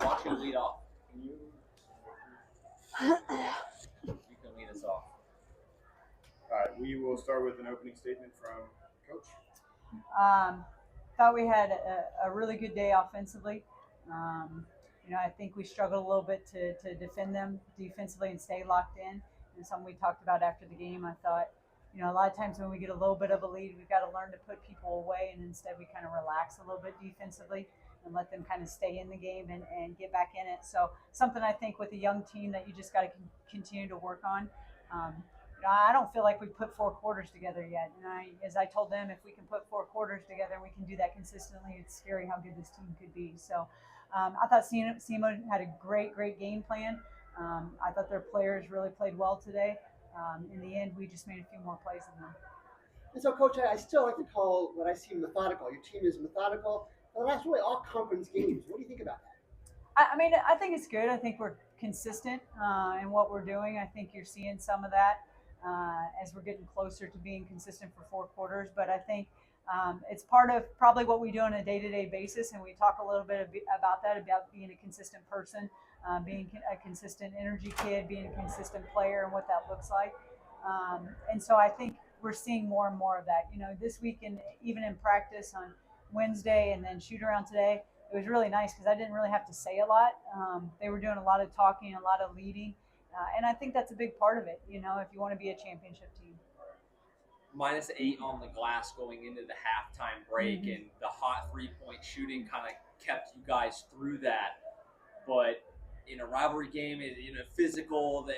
Want you to lead off. You can lead us off. All right, we will start with an opening statement from Coach. Thought we had a really good day offensively. I think we struggled a little bit to defend them defensively and stay locked in. And something we talked about after the game, I thought, a lot of times when we get a little bit of a lead, we've got to learn to put people away, and instead we kind of relax a little bit defensively and let them kind of stay in the game and get back in it. So something I think with a young team that you just got to continue to work on. I don't feel like we put 4 quarters together yet. And as I told them, if we can put 4 quarters together and we can do that consistently, it's scary how good this team could be. So I thought SEMO had a great game plan. I thought their players really played well today. In the end, we just made a few more plays than them. And so, Coach, I still like to call what I see methodical. Your team is methodical. Well, that's really all conference games. What do you think about that? I think it's good. I think we're consistent in what we're doing. I think you're seeing some of that as we're getting closer to being consistent for 4 quarters. But I think it's part of probably what we do on a day-to-day basis, and we talk a little bit about that, about being a consistent person, being a consistent energy kid, being a consistent player, and what that looks like. And so I think we're seeing more and more of that. This week and even in practice on Wednesday and then shoot around today, it was really nice because I didn't really have to say a lot. They were doing a lot of talking, a lot of leading. And I think that's a big part of it, if you want to be a championship team. -8 on the glass going into the halftime break, and the hot 3-point shooting kind of kept you guys through that. But in a rivalry game, in a physical,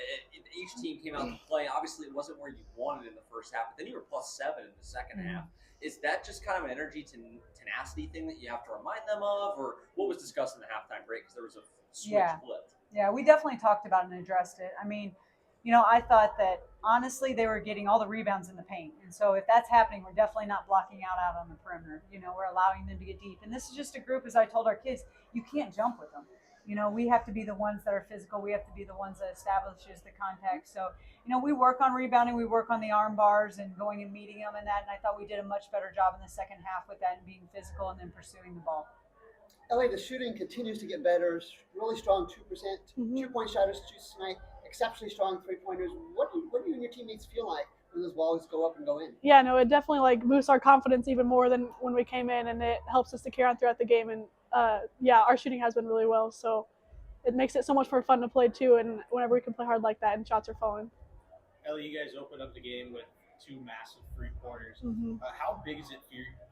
each team came out to play. Obviously, it wasn't where you wanted in the first half, but then you were +7 in the second half. Is that just kind of an energy tenacity thing that you have to remind them of, or what was discussed in the halftime break? Because there was a switch flipped. Yeah, we definitely talked about it and addressed it. I mean, I thought that honestly they were getting all the rebounds in the paint. And so if that's happening, we're definitely not blocking out on the perimeter. We're allowing them to get deep. And this is just a group, as I told our kids, you can't jump with them. We have to be the ones that are physical. We have to be the ones that establishes the contact. So, we work on rebounding. We work on the arm bars and going and meeting them and that. And I thought we did a much better job in the second half with that and being physical and then pursuing the ball. Ellie, the shooting continues to get better. Really strong 2%. 2-point shooters tonight. Exceptionally strong 3-pointers. What do you and your teammates feel like when those balls go up and go in? Yeah, no, it definitely boosts our confidence even more than when we came in, and it helps us to carry on throughout the game. And our shooting has been really well, so it makes it so much more fun to play too. And whenever we can play hard like that and shots are falling. Ellie, you guys opened up the game with 2 massive 3-pointers. How big is it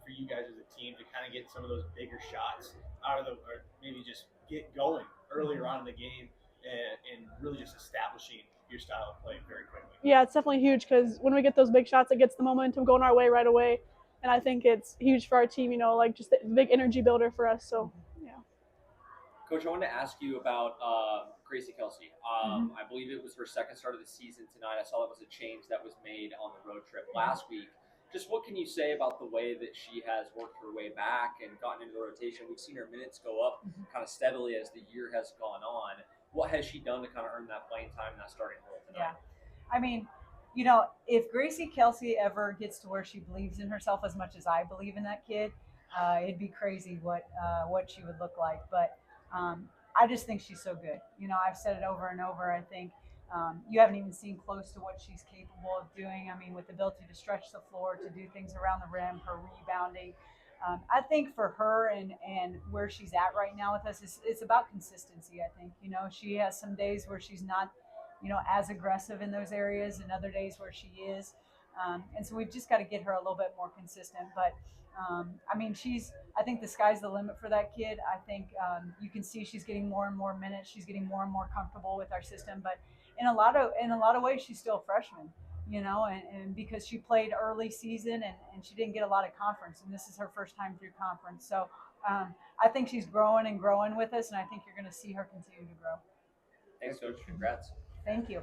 for you guys as a team to kind of get some of those bigger shots out of or maybe just get going earlier on in the game and really just establishing your style of play very quickly? Yeah, it's definitely huge because when we get those big shots, it gets the momentum going our way right away. And I think it's huge for our team, just a big energy builder for us. So, yeah. Coach, I wanted to ask you about Gracie Kelsey. I believe it was her second start of the season tonight. I saw that was a change that was made on the road trip last week. Just what can you say about the way that she has worked her way back and gotten into the rotation? We've seen her minutes go up kind of steadily as the year has gone on. What has she done to kind of earn that playing time and that starting role tonight? Yeah. I mean, if Gracie Kelsey ever gets to where she believes in herself as much as I believe in that kid, it'd be crazy what she would look like. But I just think she's so good. I've said it over and over. I think you haven't even seen close to what she's capable of doing. I mean, with the ability to stretch the floor, to do things around the rim, her rebounding. I think for her and where she's at right now with us, it's about consistency, I think. She has some days where she's not, as aggressive in those areas, and other days where she is. And so we've just got to get her a little bit more consistent. But, I think the sky's the limit for that kid. I think you can see she's getting more and more minutes. She's getting more and more comfortable with our system. But in a lot of ways, she's still a freshman. And because she played early season and she didn't get a lot of conference, and this is her first time through conference. So I think she's growing and growing with us, and I think you're going to see her continue to grow. Thanks, Coach. Congrats. Thank you.